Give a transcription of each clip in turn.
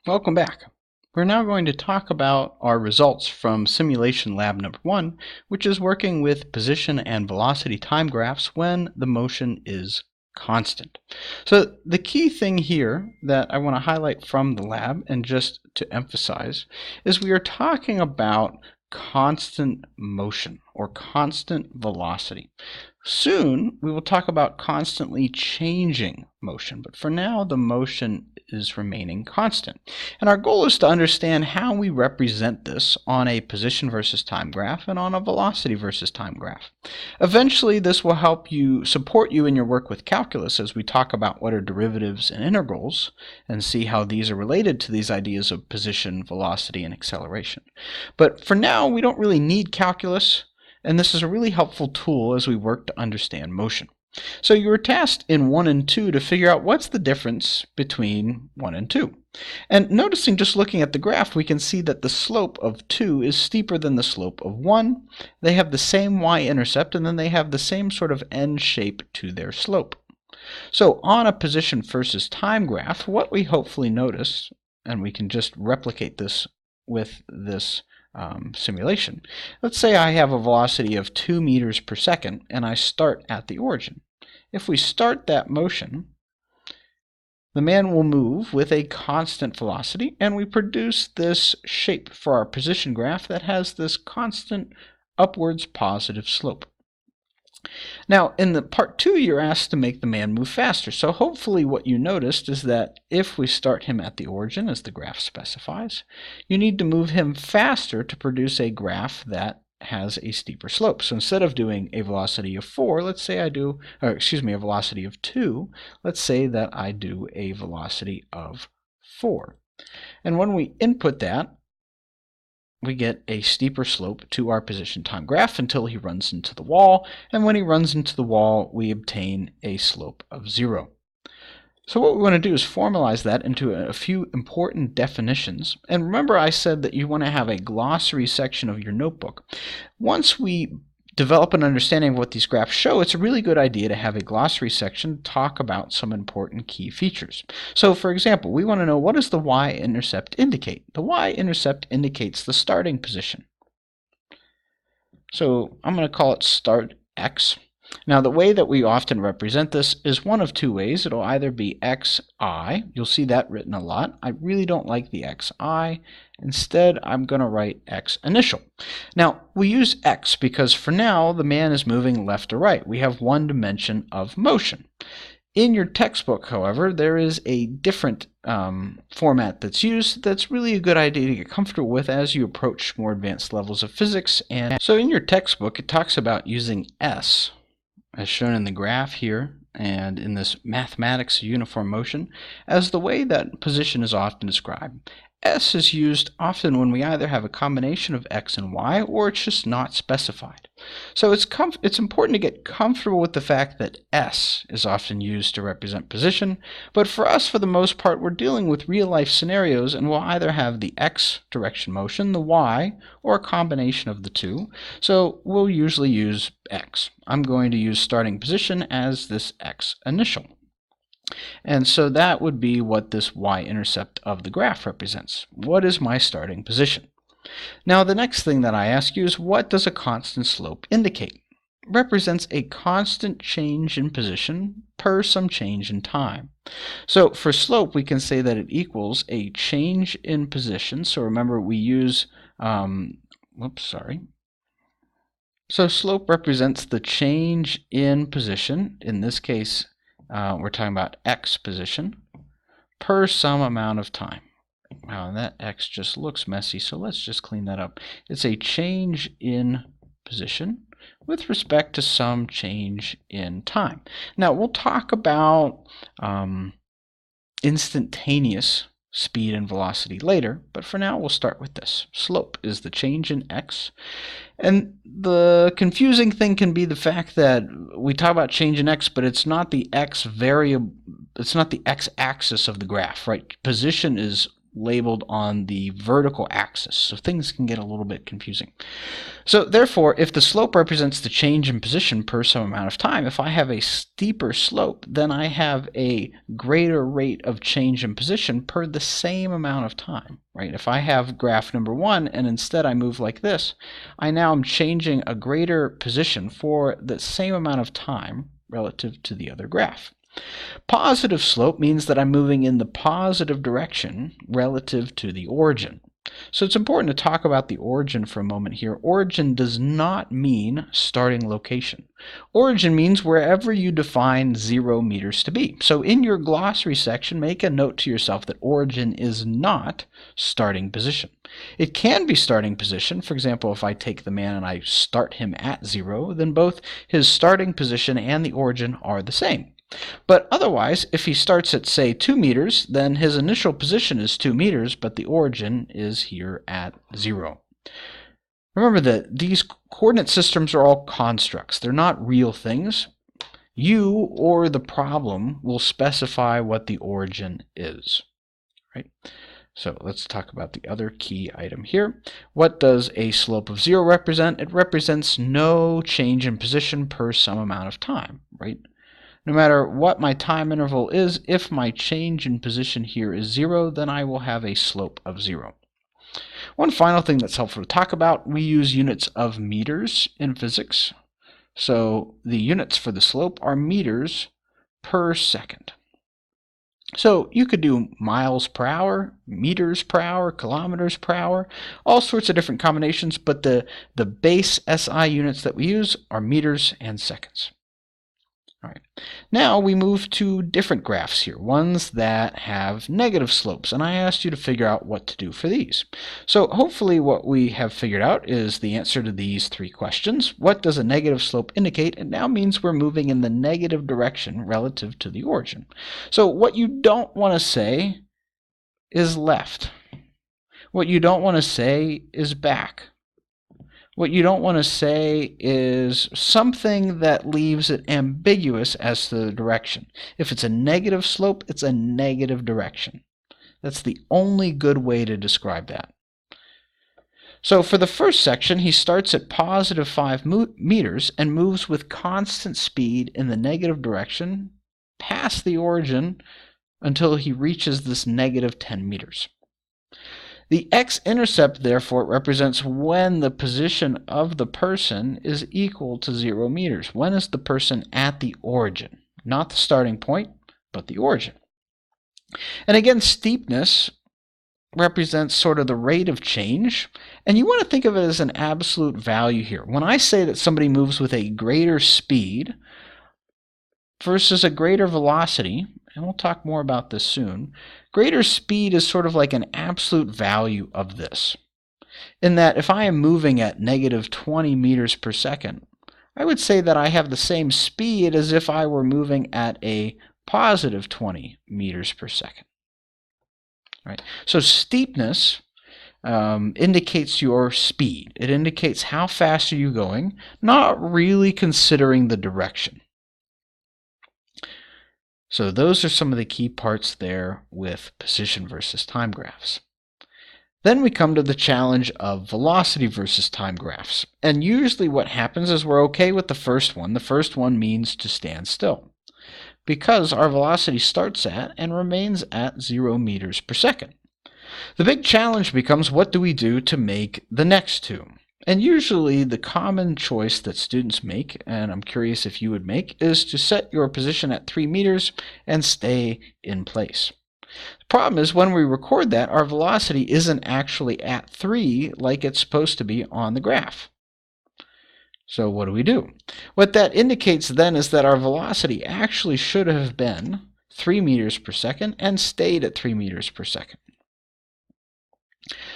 Welcome back. We're now going to talk about our results from simulation lab number 1, which is working with position and velocity time graphs when the motion is constant. So the key thing here that I want to highlight from the lab, and just to emphasize, is we are talking about constant motion or constant velocity. Soon we will talk about constantly changing motion, but for now the motion is remaining constant. And our goal is to understand how we represent this on a position versus time graph and on a velocity versus time graph. Eventually this will help you support you in your work with calculus as we talk about what are derivatives and integrals and see how these are related to these ideas of position, velocity, and acceleration. But for now we don't really need calculus, and this is a really helpful tool as we work to understand motion. So you were tasked in 1 and 2 to figure out what's the difference between 1 and 2. And noticing, just looking at the graph, we can see that the slope of 2 is steeper than the slope of 1. They have the same y-intercept, and then they have the same sort of N shape to their slope. So on a position versus time graph, what we hopefully notice, and we can just replicate this with this simulation. Let's say I have a velocity of 2 meters per second and I start at the origin. If we start that motion, the man will move with a constant velocity, and we produce this shape for our position graph that has this constant upwards positive slope. Now, in the part 2, you're asked to make the man move faster. So hopefully what you noticed is that if we start him at the origin, as the graph specifies, you need to move him faster to produce a graph that has a steeper slope. So instead of doing a velocity of 4, let's say I do, a velocity of 2, let's say that I do a velocity of 4. And when we input that, we get a steeper slope to our position time graph until he runs into the wall, and when he runs into the wall, we obtain a slope of 0. So what we want to do is formalize that into a few important definitions. And remember, I said that you want to have a glossary section of your notebook. Once we develop an understanding of what these graphs show, it's a really good idea to have a glossary section to talk about some important key features. So for example, we want to know, what does the y-intercept indicate? The y-intercept indicates the starting position. So I'm going to call it start x. Now the way that we often represent this is one of 2 ways. It'll either be xi, you'll see that written a lot. I really don't like the xi. Instead, I'm going to write x initial. Now, we use x because for now the man is moving left to right. We have 1 dimension of motion. In your textbook, however, there is a different format that's used that's really a good idea to get comfortable with as you approach more advanced levels of physics. And so in your textbook, it talks about using s, as shown in the graph here and in this mathematics uniform motion, as the way that position is often described. S is used often when we either have a combination of x and y, or it's just not specified. So it's important to get comfortable with the fact that S is often used to represent position, but for us, for the most part, we're dealing with real-life scenarios, and we'll either have the x direction motion, the y, or a combination of the two. So we'll usually use x. I'm going to use starting position as this x initial. And so that would be what this y-intercept of the graph represents. What is my starting position? Now the next thing that I ask you is, what does a constant slope indicate? It represents a constant change in position per some change in time. So for slope, we can say that it equals a change in position. So remember, we use, So slope represents the change in position. In this case, we're talking about x position per some amount of time. Wow, and that x just looks messy, so let's just clean that up. It's a change in position with respect to some change in time. Now, we'll talk about instantaneous speed and velocity later, but for now we'll start with this. Slope is the change in x, and the confusing thing can be the fact that we talk about change in x, but it's not the x variable, it's not the x-axis of the graph, right? Position is labeled on the vertical axis, so things can get a little bit confusing. So therefore, if the slope represents the change in position per some amount of time, if I have a steeper slope, then I have a greater rate of change in position per the same amount of time, right? If I have graph number 1 and instead I move like this, I now am changing a greater position for the same amount of time relative to the other graph. Positive slope means that I'm moving in the positive direction relative to the origin. So it's important to talk about the origin for a moment here. Origin does not mean starting location. Origin means wherever you define 0 meters to be. So in your glossary section, make a note to yourself that origin is not starting position. It can be starting position. For example, if I take the man and I start him at 0, then both his starting position and the origin are the same. But otherwise, if he starts at, say, 2 meters, then his initial position is 2 meters, but the origin is here at 0. Remember that these coordinate systems are all constructs. They're not real things. You or the problem will specify what the origin is, right? So let's talk about the other key item here. What does a slope of 0 represent? It represents no change in position per some amount of time, right? No matter what my time interval is, if my change in position here is 0, then I will have a slope of 0. One final thing that's helpful to talk about, we use units of meters in physics. So the units for the slope are meters per second. So you could do miles per hour, meters per hour, kilometers per hour, all sorts of different combinations, but the base SI units that we use are meters and seconds. All right. Now we move to different graphs here, ones that have negative slopes, and I asked you to figure out what to do for these. So hopefully what we have figured out is the answer to these 3 questions. What does a negative slope indicate? It now means we're moving in the negative direction relative to the origin. So what you don't want to say is left. What you don't want to say is back. What you don't want to say is something that leaves it ambiguous as to the direction. If it's a negative slope, it's a negative direction. That's the only good way to describe that. So for the first section, he starts at positive 5 meters and moves with constant speed in the negative direction past the origin until he reaches this negative 10 meters. The x-intercept, therefore, represents when the position of the person is equal to 0 meters. When is the person at the origin? Not the starting point, but the origin. And again, steepness represents sort of the rate of change, and you want to think of it as an absolute value here. When I say that somebody moves with a greater speed versus a greater velocity, and we'll talk more about this soon, greater speed is sort of like an absolute value of this. In that if I am moving at negative 20 meters per second, I would say that I have the same speed as if I were moving at a positive 20 meters per second. Right? So steepness indicates your speed. It indicates how fast are you going, not really considering the direction. So those are some of the key parts there with position versus time graphs. Then we come to the challenge of velocity versus time graphs. And usually what happens is we're okay with the first one. The first one means to stand still, because our velocity starts at and remains at 0 meters per second. The big challenge becomes, what do we do to make the next two? And usually the common choice that students make, and I'm curious if you would make, is to set your position at 3 meters and stay in place. The problem is when we record that, our velocity isn't actually at 3 like it's supposed to be on the graph. So what do we do? What that indicates then is that our velocity actually should have been 3 meters per second and stayed at 3 meters per second.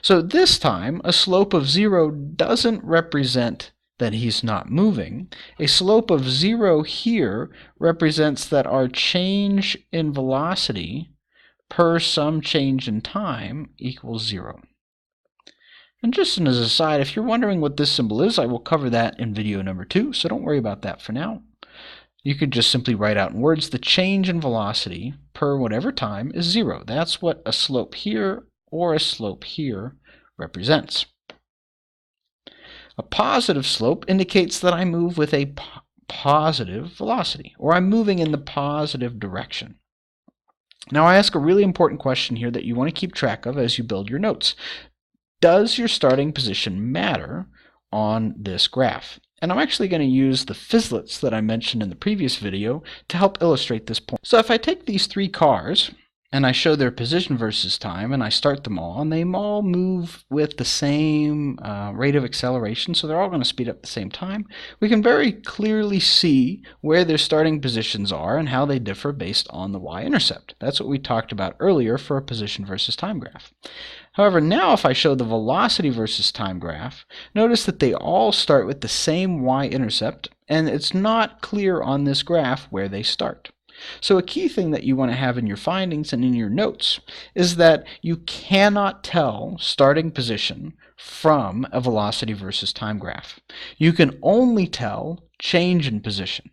So this time, a slope of 0 doesn't represent that he's not moving. A slope of 0 here represents that our change in velocity per some change in time equals 0. And just as an aside, if you're wondering what this symbol is, I will cover that in video number 2, so don't worry about that for now. You could just simply write out in words the change in velocity per whatever time is 0. That's what a slope here or a slope here represents. A positive slope indicates that I move with a positive velocity, or I'm moving in the positive direction. Now I ask a really important question here that you want to keep track of as you build your notes. Does your starting position matter on this graph? And I'm actually going to use the physlets that I mentioned in the previous video to help illustrate this point. So if I take these three cars and I show their position versus time, and I start them all, and they all move with the same rate of acceleration, so they're all going to speed up at the same time, we can very clearly see where their starting positions are and how they differ based on the y-intercept. That's what we talked about earlier for a position versus time graph. However, now if I show the velocity versus time graph, notice that they all start with the same y-intercept, and it's not clear on this graph where they start. So a key thing that you want to have in your findings and in your notes is that you cannot tell starting position from a velocity versus time graph. You can only tell change in position.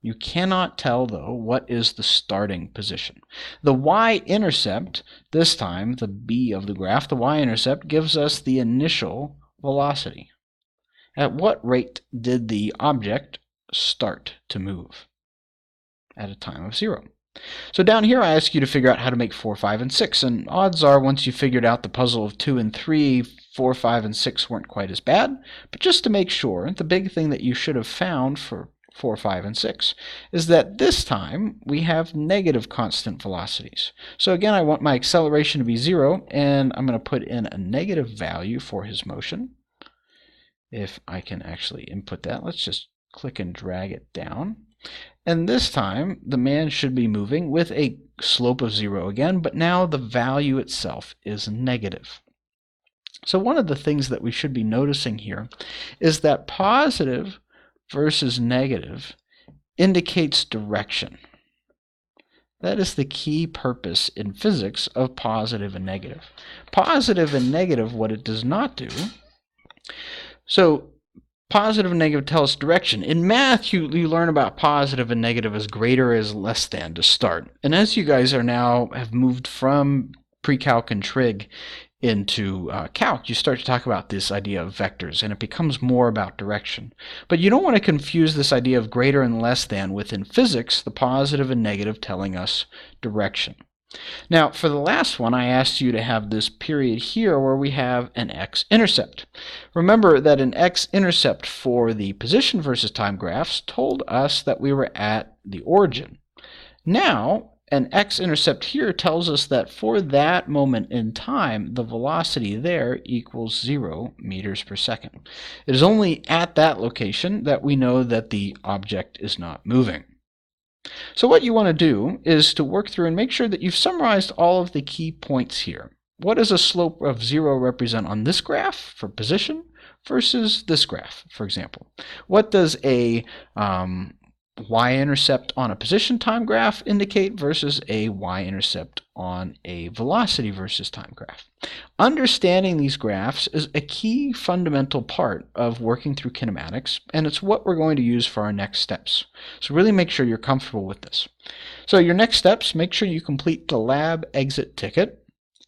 You cannot tell, though, what is the starting position. The y-intercept, this time the b of the graph, the y-intercept gives us the initial velocity. At what rate did the object start to move? At a time of 0. So down here I ask you to figure out how to make 4, 5, and 6, and odds are once you figured out the puzzle of 2 and 3, 4, 5, and 6 weren't quite as bad. But just to make sure, the big thing that you should have found for 4, 5, and 6 is that this time we have negative constant velocities. So again, I want my acceleration to be 0, and I'm going to put in a negative value for his motion. If I can actually input that, let's just click and drag it down. And this time, the man should be moving with a slope of 0 again, but now the value itself is negative. So one of the things that we should be noticing here is that positive versus negative indicates direction. That is the key purpose in physics of positive and negative. Positive and negative, what it does not do. So positive and negative tell us direction. In math, you learn about positive and negative as greater as less than to start. And as you guys are now have moved from pre-calc and trig into calc, you start to talk about this idea of vectors, and it becomes more about direction. But you don't want to confuse this idea of greater and less than within physics, the positive and negative telling us direction. Now, for the last one, I asked you to have this period here where we have an x-intercept. Remember that an x-intercept for the position versus time graphs told us that we were at the origin. Now, an x-intercept here tells us that for that moment in time, the velocity there equals 0 meters per second. It is only at that location that we know that the object is not moving. So what you want to do is to work through and make sure that you've summarized all of the key points here. What does a slope of 0 represent on this graph for position versus this graph, for example? What does a y-intercept on a position time graph indicate versus a y-intercept on a velocity versus time graph? Understanding these graphs is a key fundamental part of working through kinematics, and it's what we're going to use for our next steps. So really make sure you're comfortable with this. So your next steps, make sure you complete the lab exit ticket.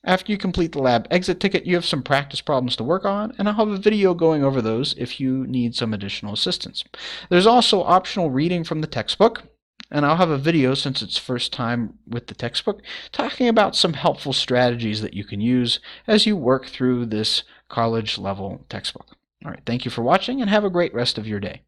After you complete the lab exit ticket, you have some practice problems to work on, and I'll have a video going over those if you need some additional assistance. There's also optional reading from the textbook, and I'll have a video, since it's first time with the textbook, talking about some helpful strategies that you can use as you work through this college level textbook. All right, thank you for watching, and have a great rest of your day.